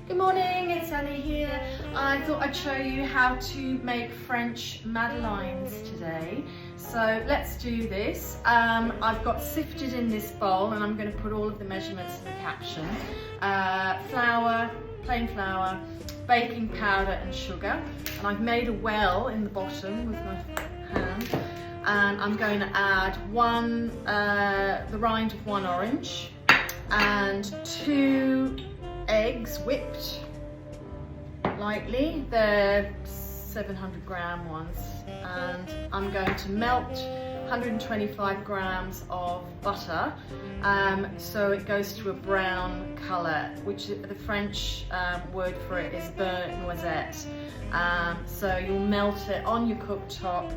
Good morning, it's Annie here. I thought I'd show you how to make French madeleines today. So let's do this. I've got sifted in this bowl and I'm going to put all of the measurements in the caption. Flour, plain flour, baking powder and sugar. And I've made a well in the bottom with my hand. And I'm going to add the rind of one orange and 2 eggs whipped lightly. They're 700 gram ones, and I'm going to melt 125 grams of butter so it goes to a brown color, which the French word for it is beurre noisette. So you'll melt it on your cooktop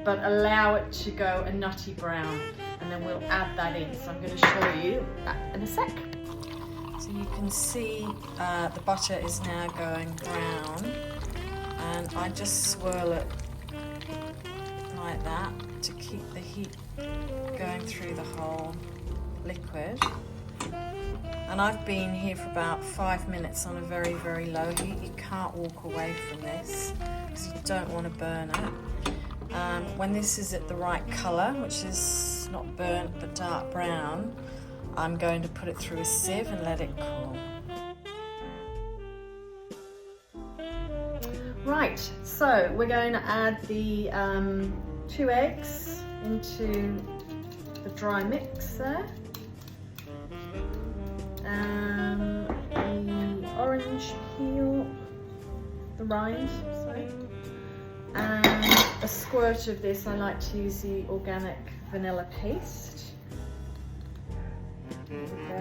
but allow it to go a nutty brown, and then we'll add that in. So I'm going to show you that in a sec. So you can see the butter is now going brown, and I just swirl it like that to keep the heat going through the whole liquid. And I've been here for about 5 minutes on a very, very low heat. You can't walk away from this because you don't want to burn it. When this is at the right colour, which is not burnt but dark brown, I'm going to put it through a sieve and let it cool. Right, so we're going to add the 2 eggs into the dry mix there. The orange peel, the rind, sorry. And a squirt of this. I like to use the organic vanilla paste. There we go, a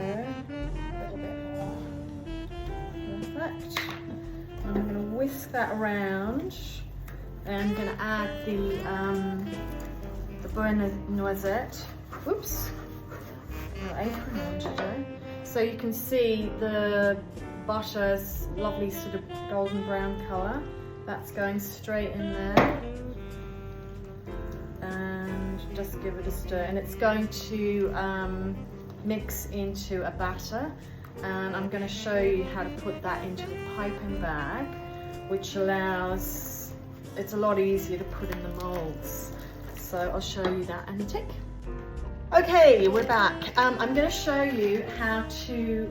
little bit more. Perfect. I'm going to whisk that around, and I'm going to add the beurre noisette. Whoops, no apron on today. So you can see the butter's lovely sort of golden brown colour. That's going straight in there, and just give it a stir, and it's going to mix into a batter, and I'm going to show you how to put that into the piping bag, which allows, it's a lot easier to put in the molds. So I'll show you that in a tick. Okay, we're back. I'm going to show you how to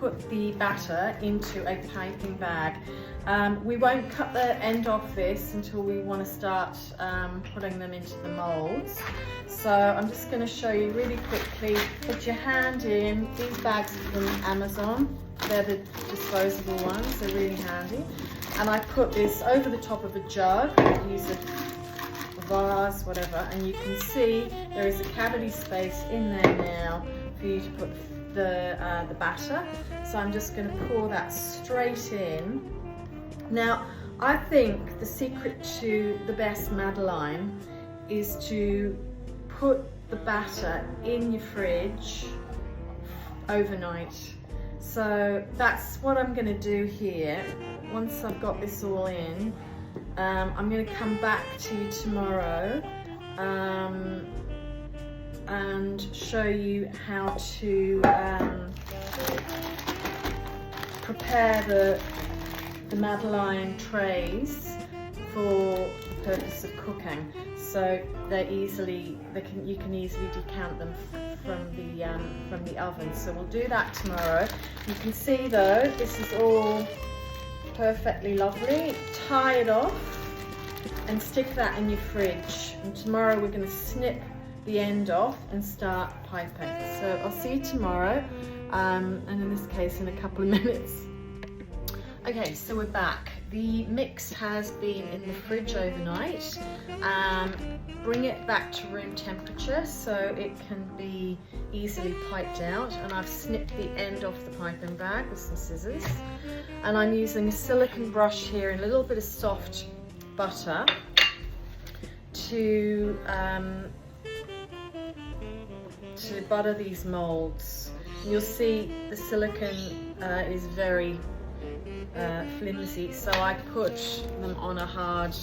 put the batter into a piping bag. We won't cut the end off this until we want to start putting them into the molds. So I'm just going to show you really quickly. Put your hand in. These bags are from Amazon. They're the disposable ones. They're really handy. And I put this over the top of a jug. Use a vase, whatever, and you can see there is a cavity space in there now for you to put the batter. So I'm just going to pour that straight in. Now, I think the secret to the best madeleine is to put the batter in your fridge overnight. So that's what I'm going to do here. Once I've got this all in, I'm going to come back to you tomorrow and show you how to prepare the madeleine trays for the purpose of cooking. So you can easily decant them from the oven. So we'll do that tomorrow. You can see though, this is all perfectly lovely. Tie it off and stick that in your fridge, and tomorrow we're going to snip the end off and start piping. So I'll see you tomorrow, and in this case in a couple of minutes. Okay, so we're back. The mix has been in the fridge overnight. Bring it back to room temperature so it can be easily piped out, and I've snipped the end off the piping bag with some scissors, and I'm using a silicone brush here and a little bit of soft butter to butter these molds. You'll see the silicone is very flimsy, so I put them on a hard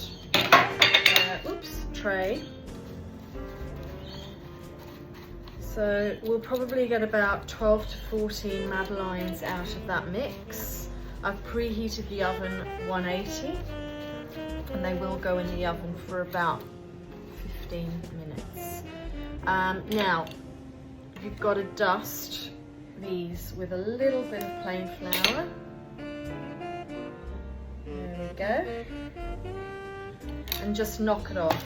tray. So we'll probably get about 12 to 14 madeleines out of that mix. I've preheated the oven 180, and they will go in the oven for about 15 minutes. Now, you've got to dust these with a little bit of plain flour. There we go. And just knock it off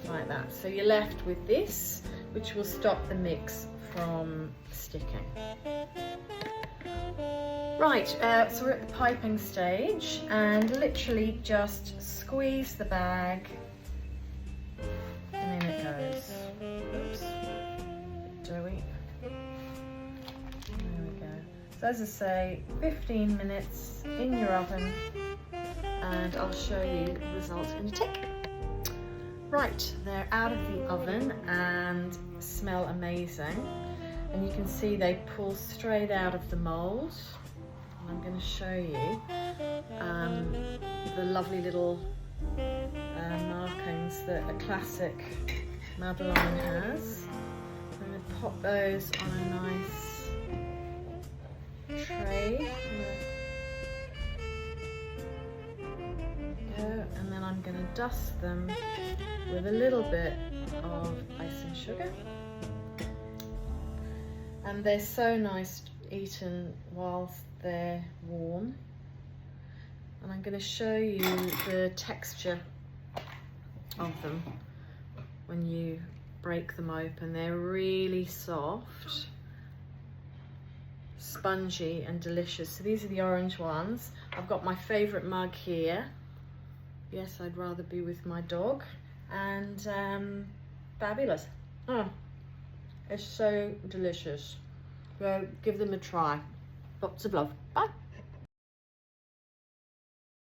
like that. So you're left with this, which will stop the mix from sticking. Right, so we're at the piping stage, and literally just squeeze the bag and in it goes. Oops, doughy. There we go. So as I say, 15 minutes in your oven, and I'll show you the results in a tick. Right, they're out of the oven and smell amazing. And you can see they pull straight out of the mould. I'm going to show you the lovely little markings that a classic Madeleine has. I'm going to pop those on a nice tray. And then I'm going to dust them with a little bit of icing sugar. And they're so nice eaten whilst they're warm. And I'm going to show you the texture of them when you break them open. They're really soft, spongy and delicious. So these are the orange ones. I've got my favourite mug here. Yes, I'd rather be with my dog. And fabulous. Oh, it's so delicious. So give them a try. Lots of love. Bye.